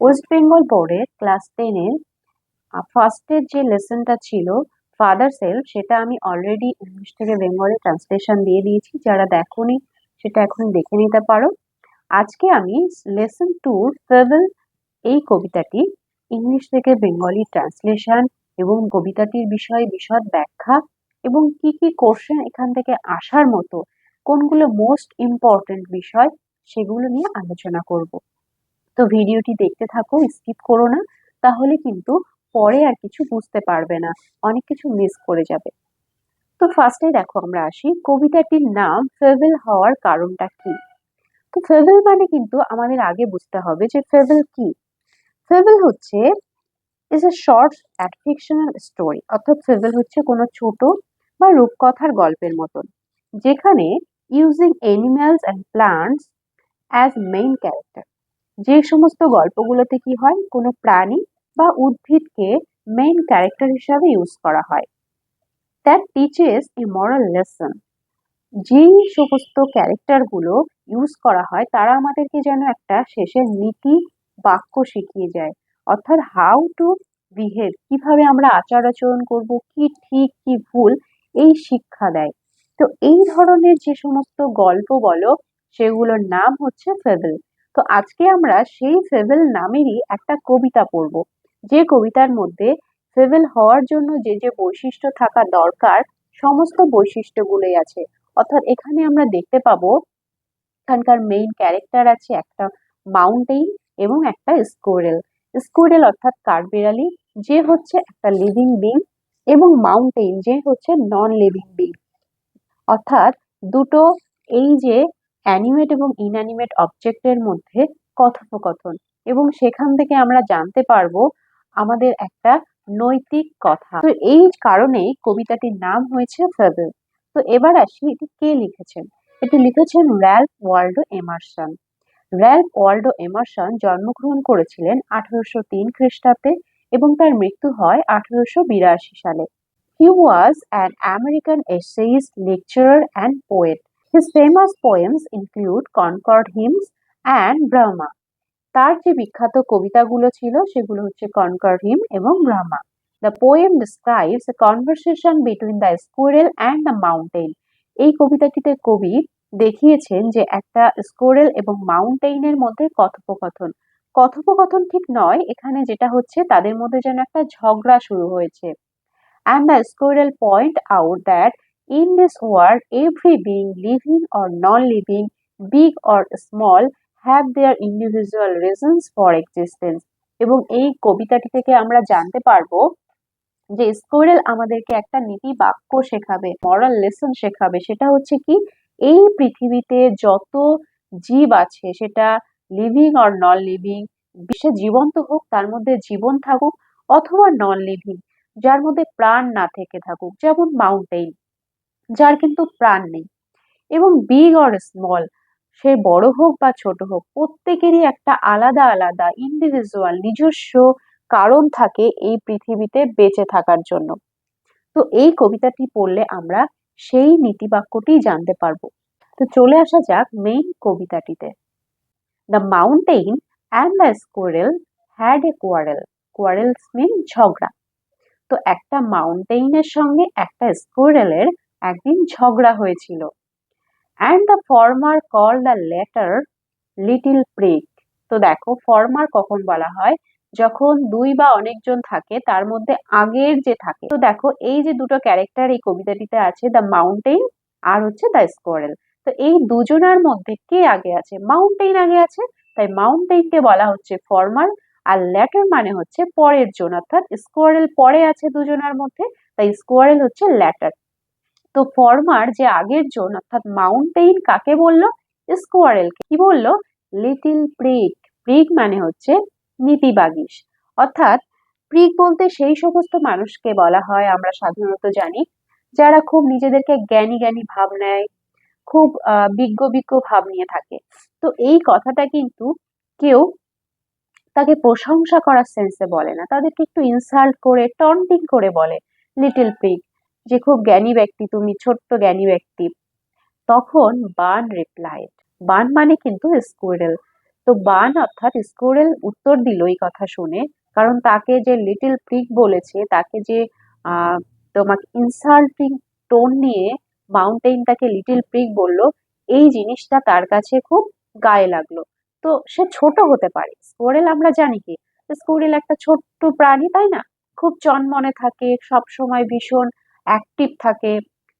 West Bengal বোর্ডের class 10-এর ফার্স্টের যে লেসনটা ছিল ফাদার সেলফ, সেটা আমি অলরেডি ইংলিশ থেকে বেঙ্গলে ট্রান্সলেশন দিয়ে দিয়েছি। যারা দেখোনি সেটা এখন দেখে নিতে পারো। আজকে আমি লেসন 2 ফেবল এই কবিতাটি ইংলিশ থেকে বেঙ্গলি ট্রান্সলেশন এবং কবিতাটির বিষয়ে বিশদ ব্যাখ্যা এবং কি কি কোশ্চেন এখান থেকে আসার মতো, কোনগুলো মোস্ট ইম্পর্টেন্ট বিষয়, সেগুলো নিয়ে আলোচনা করব। তো ভিডিওটি দেখতে থাকো, স্কিপ করো না, তাহলে কিন্তু পরে আর কিছু বুঝতে পারবে না, অনেক কিছু মিস করে যাবে। তো ফার্স্টে দেখো আমরা আসি, কবিতাটির নাম ফেবল হওয়ার কারণটা কি। তো ফেবল মানে কিন্তু আমাদের আগে বুঝতে হবে যে ফেবল কি। ফেবল হচ্ছে is a short fictional story, অর্থাৎ ফেবল হচ্ছে কোনো ছোট বা রূপকথার গল্পের মতন, যেখানে using animals and plants as main character. যে সমস্ত গল্পগুলোতে কি হয়, কোনো প্রাণী বা উদ্ভিদকে মেইন ক্যারেক্টার হিসাবে ইউজ করা হয়। That teaches A moral lesson. যেই সমস্ত ক্যারেক্টারগুলো ইউজ করা হয় তারা আমাদেরকে যেন একটা শেষের নীতি বাক্য শিখিয়ে যায়, অর্থাৎ হাউ টু বিহেভ, কিভাবে আমরা আচার আচরণ করব, কি ঠিক কি ভুল, এই শিক্ষা দেয়। তো এই ধরনের যে সমস্ত গল্প বলো, সেগুলোর নাম হচ্ছে ফেবল। তো আজকে আমরা সেই ফেবল নামেরই একটা কবিতা পড়ব, যে কবিতার মধ্যে ফেবল হওয়ার জন্য যে যে বৈশিষ্ট্য থাকা দরকার, সমস্ত বৈশিষ্ট্যগুলোই আছে। অর্থাৎ এখানে আমরা দেখতে পাবো এখানকার মেইন ক্যারেক্টার আছে একটা মাউন্টেইন এবং একটা স্কোরেল। স্কোরেল অর্থাৎ কাঠবিড়ালি, যে হচ্ছে একটা লিভিং বিং, এবং মাউন্টেইন যে হচ্ছে নন লিভিং বিং। অর্থাৎ দুটো, এই যে অ্যানিমেট এবং ইনঅ্যানিমেট অবজেক্টের মধ্যে কথোপকথন, এবং সেখান থেকে আমরা জানতে পারবো আমাদের একটা নৈতিক কথা। তো এই কারণেই কবিতাটির নাম হয়েছে ফেবল। তো এবার আসি, এটি কে লিখেছেন। এটি লিখেছেন Ralph Waldo Emerson. Ralph Waldo Emerson জন্মগ্রহণ করেছিলেন 1803 খ্রিস্টাব্দে এবং তার মৃত্যু হয় 1882 সালে। He was an American essayist, lecturer, and poet. His famous poems include Concord Hymns and Brahma. তার যে বিখ্যাত কবিতাগুলো ছিল সেগুলো হচ্ছে কনকর্ড হিম এবং Brahma. The poem describes a conversation between the স্কোরেল and the mountain. এই কবিতাটিতে কবি দেখিয়েছেন যে একটা স্কোরেল এবং মাউন্টেইনের মধ্যে কথোপকথন। কথোপকথন ঠিক নয়, এখানে যেটা হচ্ছে তাদের মধ্যে যেন একটা ঝগড়া শুরু হয়েছে। And the squirrel point out that in this world every being, living or non-living, big or small, have their individual reasons for existence. এবং এই কবিতাটি থেকে আমরা জানতে পারবো যে স্কোরেল আমাদেরকে একটা নীতি বাক্য শেখাবে, মরাল লেসন শেখাবে। সেটা হচ্ছে কি, এই পৃথিবীতে যত জীব আছে, সেটা লিভিং অর নন লিভিং, বিশ্বে জীবন্ত হোক, তার মধ্যে জীবন থাকুক, অথবা নন লিভিং, যার মধ্যে প্রাণ না থেকে থাকুক, যেমন মাউন্টেইন, যার কিন্তু প্রাণ নেই, এবং বিগ অর স্মল, সে বড় হোক বা ছোট হোক, প্রত্যেকেরই একটা আলাদা আলাদা ইন্ডিভিজুয়াল নিজস্ব কারণ থাকে এই পৃথিবীতে বেঁচে থাকার জন্য। তো এই কবিতাটি পড়লে আমরা সেই নীতিবাক্যটি জানতে পারবো। তো চলে আসা যাক মেইন কবিতাটিতে। The mountain and the squirrel had a quarrel. Quarrels mean ঝগড়া। তো একটা মাউন্টেইনের সঙ্গে একটা স্কোরেলের একদিন ঝগড়া হয়েছিল। And the former call the letter little prick. তো দেখো, ফর্মার কখন বলা হয়, যখন দুই বা অনেকজন থাকে, তার মধ্যে আগের যে থাকে। তো দেখো, এই যে দুটো ক্যারেক্টার এই কবিতাটিতে আছে, দ্য মাউন্টেইন আর হচ্ছে দ্য স্কোরেল। তো এই দুজনার মধ্যে কে আগে আছে, মাউন্টেইন আগে আছে, তাই মাউন্টেইনকে বলা হচ্ছে ফর্মার। আর ল্যাটার মানে হচ্ছে পরের জন, অর্থাৎ স্কোয়ারেল পরে আছে দুজনার মধ্যে, তাই স্কোয়ারেল হচ্ছে ল্যাটার। তো ফর্মার যে আগের জন, অর্থাৎ মাউন্টেইন কাকে বললো, স্কোয়ারেলকে কি বললো, লিটিল প্রিগ। প্রিগ মানে হচ্ছে নীতিবাগীশ। অর্থাৎ প্রিগ বলতে সেই সমস্ত মানুষকে বলা হয়, আমরা সাধারণত জানি, যারা খুব নিজেদেরকে জ্ঞানী জ্ঞানী ভাব নেয়, খুব বিজ্ঞ বিজ্ঞ ভাব নিয়ে থাকে। তো এই কথাটা কিন্তু কেউ তাকে প্রশংসা করার সেন্সে বলে না, তাদেরকে একটু ইনসাল্ট করে, টন্টিং করে বলে লিটল পিগ, যে খুব জ্ঞানী ব্যক্তি তুমি, ছোট্ট জ্ঞানী ব্যক্তি। তখন বার্ন রিপ্লাইড, বার্ন মানে কিন্তু স্কুইরেল, তো বান অর্থাৎ স্কোরেল উত্তর দিল এই কথা শুনে, কারণ তাকে যে লিটল প্রিগ বলেছে, তাকে যে আহ তোমাকে ইনসাল্টিং টোন নিয়ে মাউন্টেন তাকে লিটল প্রিগ বললো, এই জিনিসটা তার কাছে খুব গায়ে লাগলো। তো সে ছোট হতে পারে, স্কোরেল আমরা জানি কি, স্কোরেল একটা ছোট্ট প্রাণী তাই না, খুব চনমনে থাকে, সব সময় ভীষণ অ্যাক্টিভ থাকে,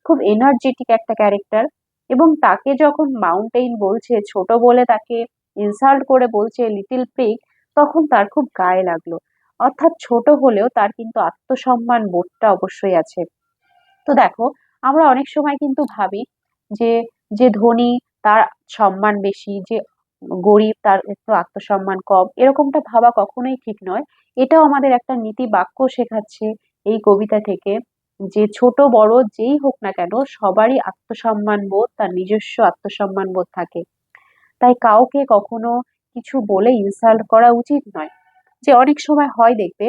খুব এনার্জেটিক একটা ক্যারেক্টার। এবং তাকে যখন মাউন্টেন বলছে ছোট বলে, তাকে ইনসাল্ট করে বলছে লিটল পিগ, তখন তার খুব গায়ে লাগলো। অর্থাৎ ছোট হলেও তার কিন্তু আত্মসম্মান বোধটা অবশ্যই আছে। তো দেখো, আমরা অনেক সময় কিন্তু ভাবি যে যে ধনী তার সম্মান বেশি, যে গরিব তার একটু আত্মসম্মান কম, এরকমটা ভাবা কখনোই ঠিক নয়। এটাও আমাদের একটা নীতি বাক্য শেখাচ্ছে এই কবিতা থেকে, যে ছোট বড় যেই হোক না কেন সবারই আত্মসম্মান বোধ, তার নিজস্ব আত্মসম্মান বোধ থাকে। তাই কাউকে কখনো কিছু বলে ইনসাল্ট করা উচিত নয়। যে অনেক সময় হয় দেখবে,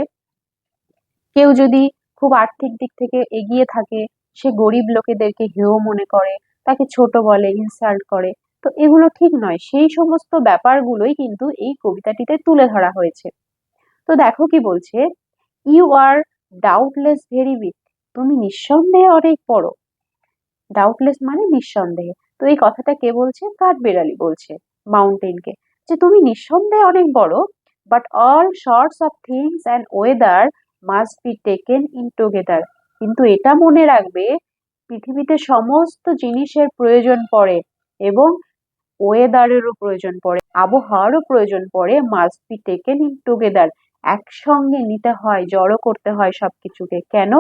কেউ যদি খুব আর্থিক দিক থেকে এগিয়ে থাকে, সে গরিব লোকেদেরকে হেয় মনে করে, তাকে ছোট বলে, ইনসাল্ট করে। তো এগুলো ঠিক নয়, সেই সমস্ত ব্যাপারগুলোই কিন্তু এই কবিতাটিতে তুলে ধরা হয়েছে। তো দেখো কি বলছে, you are doubtless very big, তুমি নিঃসন্দেহে অনেক বড়। ডাউটলেস মানে নিঃসন্দেহে। তো এই কথাটা কে বলছে, কাঠবেড়ালি বলছে মাউন্টেনকে, যে তুমি নিঃসন্দেহে অনেক বড়, but all sorts of things and weather must be taken in together. কিন্তু এটা মনে রাখবে, পৃথিবীতে সমস্ত জিনিসের প্রয়োজন পড়ে, এবং ওয়েদারেরও প্রয়োজন পড়ে, আবহাওয়ারও প্রয়োজন পড়ে, must be taken in together, একসঙ্গে নিতে হয়, জড়ো করতে হয় সবকিছুকে। কেন?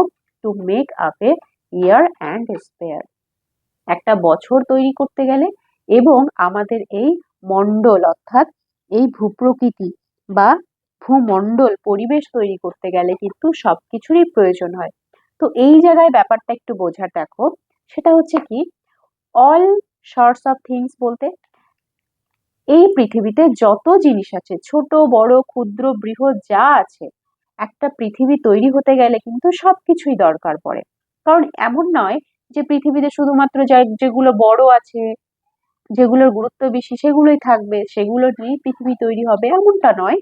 To make up A year and spare, একটা বছর তৈরি করতে গেলে, এবং আমাদের এই মণ্ডল অর্থাৎ এই ভূপ্রকৃতি বা ভূমণ্ডল পরিবেশ তৈরি করতে গেলে কিন্তু সবকিছুরই প্রয়োজন হয়। তো এই জায়গায় ব্যাপারটা একটু বোঝার দেখো, সেটা হচ্ছে কি, অল সর্টস অফ থিংস বলতে এই পৃথিবীতে যত জিনিস আছে, ছোট বড় ক্ষুদ্র বৃহৎ যা আছে, একটা পৃথিবী তৈরি হতে গেলে কিন্তু সবকিছুই দরকার পড়ে। কারণ এমন নয় যে পৃথিবীতে শুধুমাত্র যেগুলো বড় আছে, যেগুলোর গুরুত্ব বেশি সেগুলোই থাকবে, সেগুলো নিয়েই পৃথিবী তৈরি হবে, এমনটা নয়।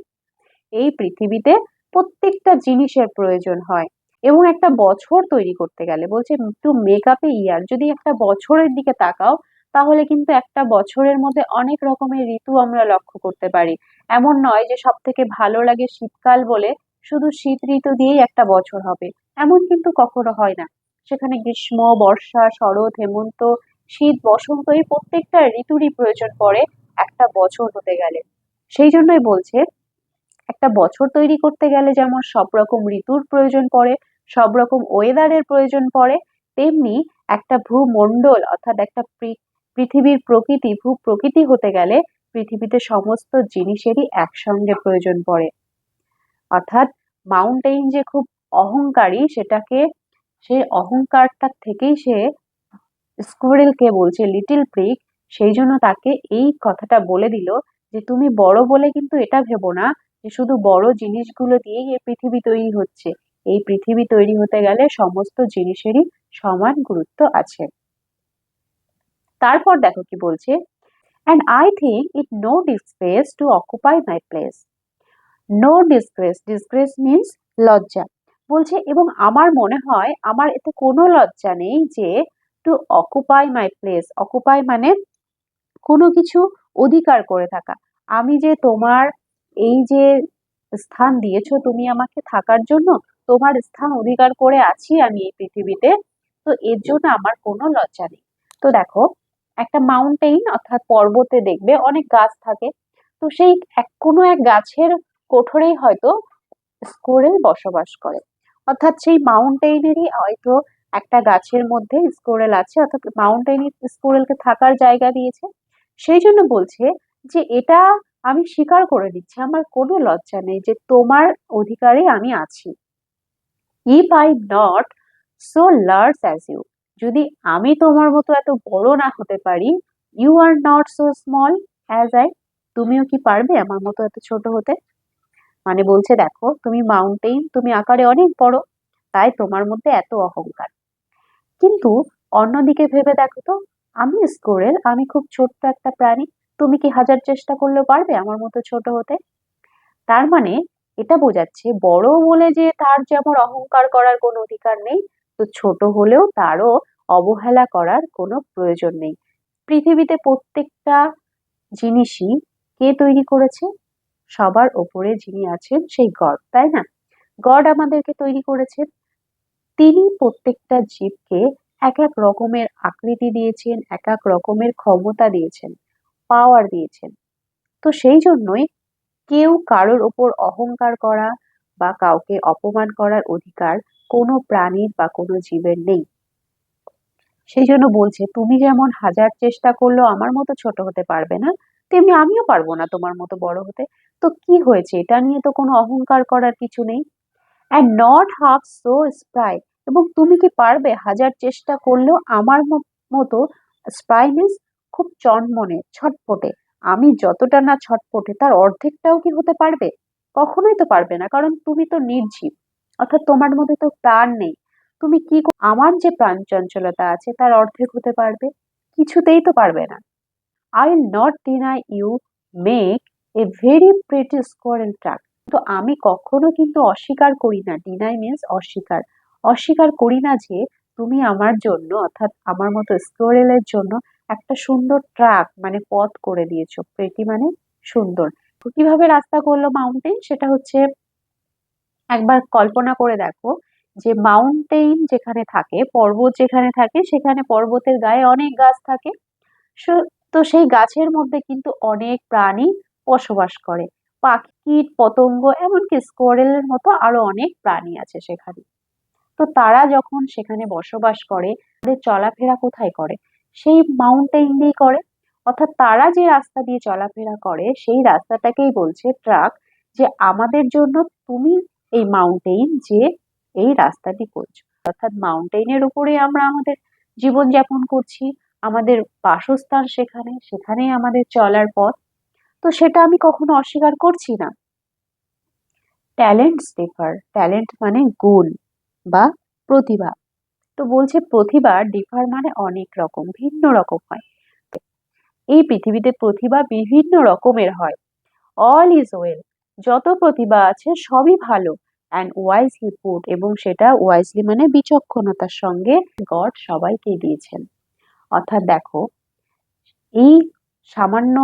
এই পৃথিবীতে প্রত্যেকটা জিনিসের প্রয়োজন হয়। এবং একটা বছর তৈরি করতে গেলে বলছে টু মেক আপ এ ইয়ার, যদি একটা বছরের দিকে তাকাও, তাহলে কিন্তু একটা বছরের মধ্যে অনেক রকমের ঋতু আমরা লক্ষ্য করতে পারি। এমন নয় যে সব থেকে ভালো লাগে শীতকাল বলে শুধু শীত ঋতু দিয়েই একটা বছর হবে, এমন কিন্তু কখনো হয় না। সেখানে গ্রীষ্ম, বর্ষা, শরৎ, হেমন্ত, শীত, বসন্ত, এই প্রত্যেকটা ঋতুরই প্রয়োজন পড়ে একটা বছর হতে গেলে। সেই জন্যই বলছে, একটা বছর তৈরি করতে গেলে যেমন সব রকম ঋতুর প্রয়োজন পড়ে, সব রকম ওয়েদারের প্রয়োজন পড়ে, তেমনি একটা ভূমণ্ডল অর্থাৎ একটা পৃথিবীর প্রকৃতি, ভূপ্রকৃতি হতে গেলে পৃথিবীতে সমস্ত জিনিসেরই একসঙ্গে প্রয়োজন পড়ে। অর্থাৎ মাউন্টেইন যে খুব অহংকারী, সেটাকে, সেই অহংকারটার থেকেই সে স্কুইরেলকে বলছে লিটল প্রিগ, সেই জন্য তাকে এই কথাটা বলে দিল, যে তুমি বড় বলে কিন্তু এটা ভেবো না যে শুধু বড় জিনিসগুলো দিয়েই এই পৃথিবী তৈরি হচ্ছে। এই পৃথিবী তৈরি হতে গেলে সমস্ত জিনিসেরই সমান গুরুত্ব আছে। তারপর দেখো কি বলছে, and I think it no disgrace to occupy my place. No disgrace, disgrace means লজ্জা। বলছে এবং আমার মনে হয় আমার এতে কোনো লজ্জা নেই যে to occupy my place, occupy মানে কোনো কিছু অধিকার করে থাকা। আমি যে তোমার এই যে স্থান দিয়েছো তুমি আমাকে থাকার জন্য, তোমার স্থান অধিকার করে আছি আমি এই পৃথিবীতে, তো এর জন্য আমার কোনো লজ্জা নেই। তো দেখো, একটা মাউন্টেইন অর্থাৎ পর্বতে দেখবে অনেক গাছ থাকে, তো সেই কোনো এক গাছের কোঠরেই হয়তো স্কোরেল বসবাস করে। অর্থাৎ সেই মাউন্টেইনেরই হয়তো একটা গাছের মধ্যে স্কোরেল আছে, অর্থাৎ মাউন্টেইন স্কোরেলকে থাকার জায়গা দিয়েছে। সেই জন্য বলছে যে এটা আমি স্বীকার করে নিচ্ছি, আমার কোনো লজ্জা নেই যে তোমার অধিকারে আমি আছি। If I not so large as you, যদি আমি তোমার মতো এত বড় না হতে পারি, you are not so small as I, তুমিও কি পারবে আমার মতো এত ছোট হতে? মানে বলছে দেখো, তুমি মাউন্টেইন, তুমি আকারে অনেক বড়, তাই তোমার মধ্যে এত অহংকার। কিন্তু অন্যদিকে ভেবে দেখো তো, আমি স্কোরেল, আমি খুব ছোট্ট একটা প্রাণী, তুমি কি হাজার চেষ্টা করলেও পারবে আমার মতো ছোট হতে? তার মানে এটা বোঝাচ্ছে বড় বলে যে তার যেমন অহংকার করার কোনো অধিকার নেই, তো ছোট হলেও তারও অবহেলা করার কোনো প্রয়োজন নেই। পৃথিবীতে প্রত্যেকটা জিনিসই কে তৈরি করেছে? সবার ওপরে যিনি আছেন সেই গড, তাই না? গড আমাদেরকে তৈরি করেছেন। তিনি প্রত্যেকটা জীবকে এক এক রকমের আকৃতি দিয়েছেন, এক এক রকমের ক্ষমতা দিয়েছেন, পাওয়ার দিয়েছেন। তো সেই জন্যই কেউ কারোর ওপর অহংকার করা বা কাউকে অপমান করার অধিকার কোনো প্রাণীর বা কোনো জীবের নেই। সেই জন্য বলছে তুমি যেমন হাজার চেষ্টা করলেও আমার মতো ছোট হতে পারবে না, তেমনি আমিও পারবো না তোমার মতো বড় হতে। তো কি হয়েছে, এটা নিয়ে তো কোনো অহংকার করার কিছু নেই। And not half so spry, এবং তুমি কি পারবে হাজার চেষ্টা করলেও আমার মতো? স্প্রাই মিন্স খুব চনমনে, ছটপটে। আমি যতটা না ছটপটে তার অর্ধেকটাও কি হতে পারবে? কখনোই তো পারবে না, কারণ তুমি তো নির্জীব, অর্থাৎ তোমার মধ্যে তো প্রাণ নেই। তুমি কি আমার যে প্রাণ চঞ্চলতা আছে তার অর্ধেক হতে পারবে? কিছুতেই তো পারবে না। I will not deny you make a very pretty squirrel track. তো আমি কখনো কিন্তু অস্বীকার করি না, ডিনাই মিন্স অস্বীকার, অস্বীকার করি না যে তুমি আমার জন্য, অর্থাৎ আমার মতো স্কোয়ারেলের জন্য একটা সুন্দর ট্রাক মানে পথ করে দিয়েছো। প্রেটি মানে সুন্দর। তো কিভাবে রাস্তা করলো মাউন্টেন, সেটা হচ্ছে একবার কল্পনা করে দেখো যে মাউন্টেন যেখানে থাকে, পর্বত যেখানে থাকে, সেখানে পর্বতের গায়ে অনেক গাছ থাকে। তো সেই গাছের মধ্যে কিন্তু অনেক প্রাণী বসবাস করে, পাখি, কীট পতঙ্গ, এমনকি স্কোয়ারেলের মতো আরো অনেক প্রাণী আছে সেখানে। তো তারা যখন সেখানে বসবাস করে, তাদের চলাফেরা কোথায় করে? সেই মাউন্টেন দিয়ে করে। অর্থাৎ তারা যে রাস্তা দিয়ে চলাফেরা করে সেই রাস্তাটাকেই বলছে ট্রাক, যে আমাদের জন্য তুমি এই মাউন্টেন যে এই রাস্তাটি করছো, অর্থাৎ মাউন্টেনের উপরে আমরা আমাদের জীবন যাপন করছি, আমাদের বাসস্থান সেখানে, সেখানেই আমাদের চলার পথ। তো সেটা আমি কখনো অস্বীকার করছি না। ট্যালেন্টস ডিফার, ট্যালেন্ট মানে গুণ বা প্রতিভা। তো বলছে প্রতিভা ডিফার মানে অনেক রকম, ভিন্ন রকম হয়। এই পৃথিবীতে প্রতিভা বিভিন্ন রকমের হয়। অল ইজ ওয়েল, যত প্রতিভা আছে সবই ভালো। অ্যান্ড ওয়াইজলি পুট, এবং সেটা ওয়াইজলি মানে বিচক্ষণতার সঙ্গে গড সবাইকে দিয়েছেন। অর্থাৎ দেখো, এই সামান্য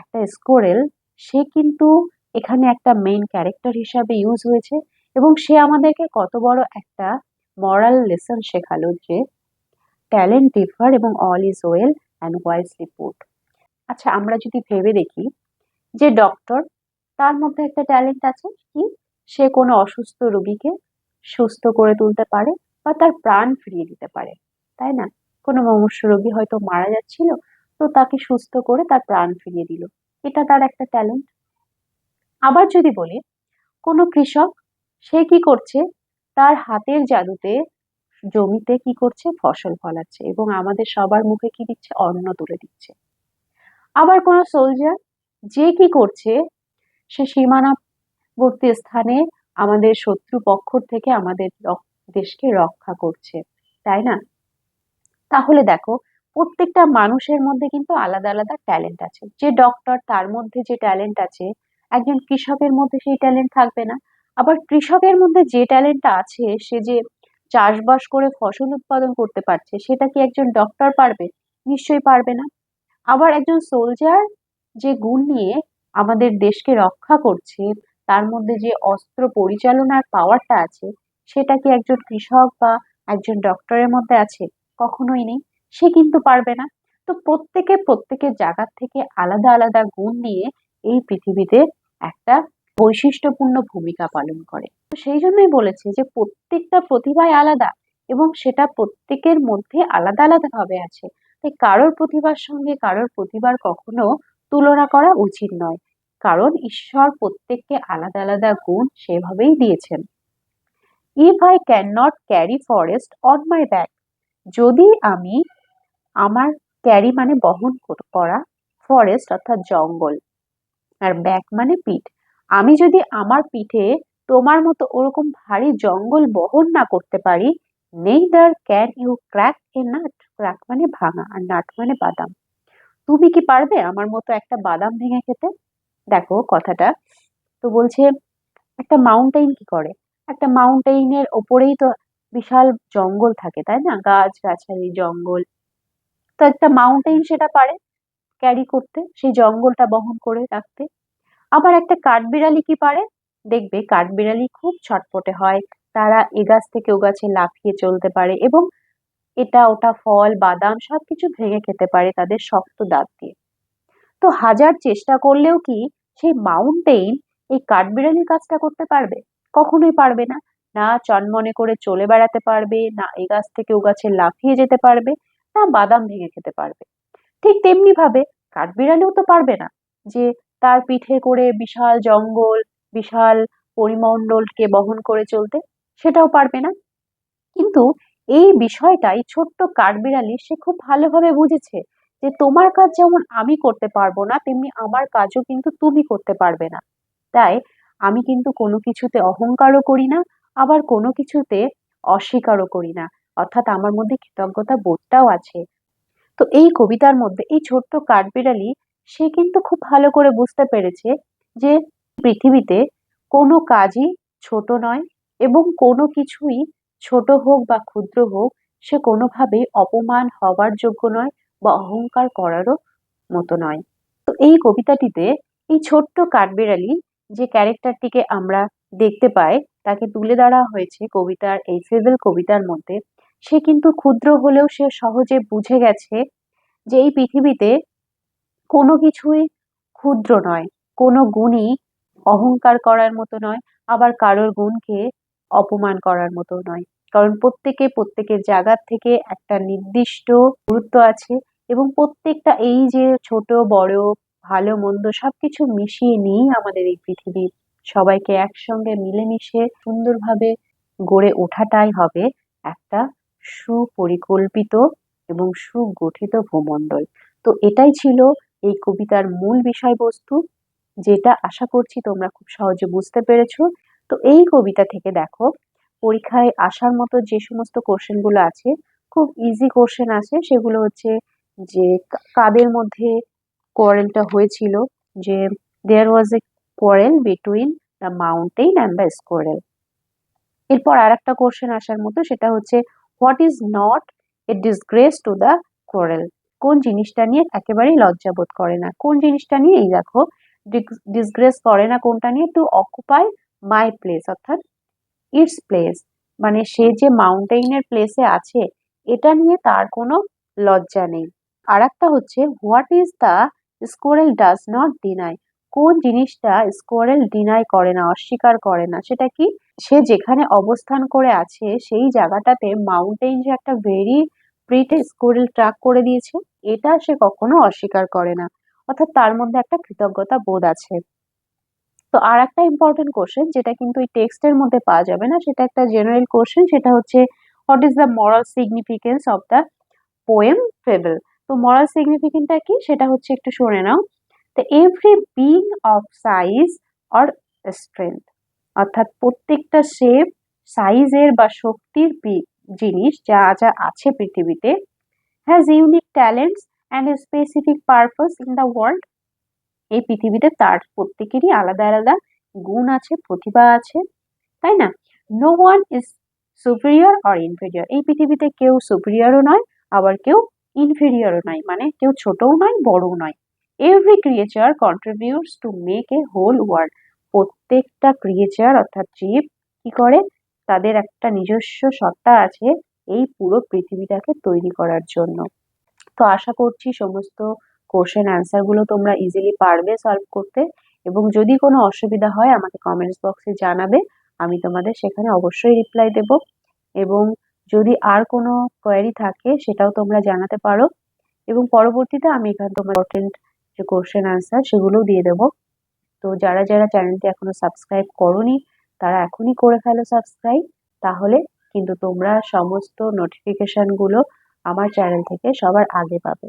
একটা স্কোরেল, সে কিন্তু এখানে একটা মেইন ক্যারেক্টার হিসাবে ইউজ হয়েছে, এবং সে আমাদেরকে কত বড় একটা মরাল লেসন শেখালো যে ট্যালেন্ট ডিফার এবং all is well and wisely put. আচ্ছা, আমরা যদি ভেবে দেখি যে ডক্টর, তার মধ্যে একটা ট্যালেন্ট আছে কি, সে কোনো অসুস্থ রোগীকে সুস্থ করে তুলতে পারে বা তার প্রাণ ফিরিয়ে দিতে পারে, তাই না? কোনো মুমূর্ষু রোগী হয়তো মারা যাচ্ছিল, তো তাকে সুস্থ করে তার প্রাণ ফিরিয়ে দিল, এটা তার একটা ট্যালেন্ট। আবার যদি বলি কোনো কৃষক, সে কি করছে, তার হাতের জাদুতে জমিতে কি করছে, ফসল ফলাচ্ছে এবং আমাদের সবার মুখে কি দিচ্ছে, অন্ন তুলে দিচ্ছে। আবার কোনো সোলজার, যে কি করছে, সে সীমানাবর্তী স্থানে আমাদের শত্রু পক্ষ থেকে আমাদের দেশকে রক্ষা করছে, তাই না? তাহলে দেখো, প্রত্যেকটা মানুষের মধ্যে কিন্তু আলাদা আলাদা ট্যালেন্ট আছে। যে ডক্টর, তার মধ্যে যে ট্যালেন্ট আছে, একজন কৃষকের মধ্যে সেই ট্যালেন্ট থাকবে না। আবার কৃষকের মধ্যে যে ট্যালেন্টটা আছে, সে যে চাষবাস করে ফসল উৎপাদন করতে পারছে, সেটা কি একজন ডক্টর পারবে? নিশ্চয়ই পারবে না। আবার একজন সোলজার যে গুণ নিয়ে আমাদের দেশকে রক্ষা করছে, তার মধ্যে যে অস্ত্র পরিচালনার পাওয়ারটা আছে, সেটা কি একজন কৃষক বা একজন ডক্টরের মধ্যে আছে? কখনোই নেই, সে কিন্তু পারবে না। তো প্রত্যেকে প্রত্যেকের জায়গা থেকে আলাদা আলাদা গুণ নিয়ে এই পৃথিবীতে একটা বৈশিষ্ট্যপূর্ণ ভূমিকা পালন করে। তো সেই জন্যই বলেছে যে প্রত্যেকটা প্রতিভাই আলাদা, এবং সেটা প্রত্যেকের মধ্যে আলাদা আলাদা ভাবে আছে। তাই কারোর প্রতিভার সঙ্গে কারোর প্রতিভার কখনো তুলনা করা উচিত নয়, কারণ ঈশ্বর প্রত্যেককে আলাদা আলাদা গুণ সেভাবেই দিয়েছেন। If I can not carry forest on my back, যদি আমি আমার ক্যারি মানে বহন করা, ফরেস্ট অর্থাৎ জঙ্গল, আর ব্যাক মানে পিঠ, আমি যদি আমার পিঠে তোমার মতো ওরকম ভারী জঙ্গল বহন না করতে পারি, neither can you crack a nut, crack মানে ভাঙা আর নাট মানে বাদাম। তুমি কি পারবে আমার মতো একটা বাদাম ভেঙে খেতে? দেখো কথাটা। তো বলছে একটা মাউন্টেইন কি করে, একটা মাউন্টেইনের ওপরেই তো বিশাল জঙ্গল থাকে, তাই না? গাছ গাছালি জঙ্গল। তো একটা মাউন্টেইন সেটা পারে ক্যারি করতে, সেই জঙ্গলটা বহন করে রাখতে। আবার একটা কাঠবিড়ালি কি পারে? দেখবে কাঠবিড়ালি খুব ছটপটে হয়, তারা এ গাছ থেকে ও গাছে লাফিয়ে চলতে পারে এবং এটা ওটা ফল বাদাম সবকিছু ভেঙে খেতে পারে তাদের শক্ত দাঁত দিয়ে। তো হাজার চেষ্টা করলেও কি সেই মাউন্টেইন এই কাঠবিড়ালির কাজটা করতে পারবে? কখনোই পারবে না। না চনমনে করে চলে বেড়াতে পারবে, না এ গাছ থেকে ও গাছে লাফিয়ে যেতে পারবে, না বাদাম ভেঙে খেতে পারবে। ঠিক তেমনি ভাবে কাঠবিড়ালিও তো পারবে না যে তার পিঠে করে বিশাল জঙ্গল, বিশাল পরিমণ্ডলকে বহন করে চলতে, সেটাও পারবে না। কিন্তু এই বিষয়টাই ছোট্ট কাঠবিড়ালি সে খুব ভালোভাবে বুঝেছে যে তোমার কাজ যেমন আমি করতে পারবো না, তেমনি আমার কাজও কিন্তু তুমি করতে পারবে না। তাই আমি কিন্তু কোনো কিছুতে অহংকারও করি না, আবার কোনো কিছুতে অস্বীকারও করি না। অর্থাৎ আমার মধ্যে কৃতজ্ঞতা বোধটাও আছে। তো এই কবিতার মধ্যে এই ছোট্ট কাঠবিড়ালি সে কিন্তু খুব ভালো করে বুঝতে পেরেছে যে পৃথিবীতে কোনো কাজই ছোট নয় এবং কোনো কিছুই ছোট হোক বা ক্ষুদ্র হোক সে কোনোভাবেই অপমান হওয়ার যোগ্য নয় বা অহংকার করারও মতো নয়। তো এই কবিতাটিতে এই ছোট্ট কাঠবিড়ালি যে ক্যারেক্টারটিকে আমরা দেখতে পাই, তাকে তুলে ধরা হয়েছে কবিতার এই ফেবল কবিতার মধ্যে। সে কিন্তু ক্ষুদ্র হলেও সে সহজে বুঝে গেছে যে এই পৃথিবীতে কোনো কিছুই ক্ষুদ্র নয়, কোনো গুণই অহংকার করার মতো নয়, আবার কারোর গুণকে অপমান করার মতো নয়। কারণ প্রত্যেকে প্রত্যেকের জায়গা থেকে একটা নির্দিষ্ট গুরুত্ব আছে এবং প্রত্যেকটা এই যে ছোট বড় ভালো মন্দ সবকিছু মিশিয়ে নিয়েই আমাদের এই পৃথিবী। সবাইকে একসঙ্গে মিলেমিশে সুন্দরভাবে গড়ে ওঠাটাই হবে একটা সুপরিকল্পিত এবং সুগঠিত ভূমণ্ডল। তো এটাই ছিল এই কবিতার মূল বিষয়বস্তু, যেটা আশা করছি তোমরা খুব সহজে বুঝতে পেরেছো। তো এই কবিতা থেকে দেখো পরীক্ষায় আসার মতো যে সমস্ত কোশ্চেন গুলো আছে, খুব ইজি কোশ্চেন আছে। সেগুলো হচ্ছে যে কাদের মধ্যে কোয়ারেলটা হয়েছিল, যে there was a quarrel between the mountain and the squirrel. এরপর আর একটা কোশ্চেন আসার মতো, সেটা হচ্ছে what is not a disgrace to the squirrel. কোন জিনিসটা নিয়ে একেবারেই লজ্জা বোধ করে না, কোন জিনিসটা নিয়ে এই দেখো ডিসগ্রেস করে না কোনটা নিয়ে, টু অকুপাই মাই প্লেস, অর্থাৎ ইটস প্লেস, মানে সে যে মাউন্টেইনের প্লেসে আছে এটা নিয়ে তার কোনো লজ্জা নেই। আর একটা হচ্ছে what is the স্কোরেল does not deny. কোন জিনিসটা স্কোরেল ডিনাই করে না, অস্বীকার করে না, সেটা কি? সে যেখানে অবস্থান করে আছে সেই জায়গাটাতে মাউন্টেন যে একটা ভেরি প্রিটি স্কোরেল ট্রাক করে দিয়েছে, এটা সে কখনো অস্বীকার করে না। অর্থাৎ তার মধ্যে একটা কৃতজ্ঞতা বোধ আছে। তো আর একটা ইম্পর্টেন্ট কোশ্চেন যেটা কিন্তু এই টেক্সটের মধ্যে পাওয়া যাবে না, সেটা একটা জেনারেল কোশ্চেন, সেটা হচ্ছে what is the moral significance of the poem fable. তো মরাল সিগনিফিকেন্সটা কি সেটা হচ্ছে একটু শুনে নাও। তো every being of size or strength, অর্থাৎ প্রত্যেকটা শেপ সাইজের বা শক্তির জিনিস যা যা আছে পৃথিবীতে, has unique talents and a specific purpose in the world. এই পৃথিবীতে তার প্রত্যেকেরই আলাদা আলাদা গুণ আছে, প্রতিভা আছে, তাই না? No one is superior or inferior. এই পৃথিবীতে কেউ সুপিরিয়রও নয়, আবার কেউ ইনফেরিয়রও নয়, মানে কেউ ছোটও নয় বড়ও নয়। Every creature contributes to make a whole world. প্রত্যেকটা ক্রিয়েচার অর্থাৎ জীব কি করে, তাদের একটা নিজস্ব সত্তা আছে এই পুরো পৃথিবীটাকে তৈরি করার জন্য। তো আশা করছি সমস্ত কোশ্চেন অ্যান্সার গুলো তোমরা ইজিলি পারবে সলভ করতে, এবং যদি কোনো অসুবিধা হয় আমাকে কমেন্টস বক্সে জানাবে, আমি তোমাদের সেখানে অবশ্যই রিপ্লাই দেব। এবং যদি আর কোনো কোয়েরি থাকে সেটাও তোমরা জানাতে পারো, এবং পরবর্তীতে আমি এখানে তোমার ইম্পর্টেন্ট যে কোশ্চেন অ্যান্সার সেগুলোও দিয়ে দেবো। তো যারা যারা চ্যানেলটি এখনো সাবস্ক্রাইব করোনি তারা এখনই করে ফেলো সাবস্ক্রাইব, তাহলে কিন্তু তোমরা সমস্ত নোটিফিকেশন গুলো আমার চ্যানেল থেকে সবার আগে পাবে।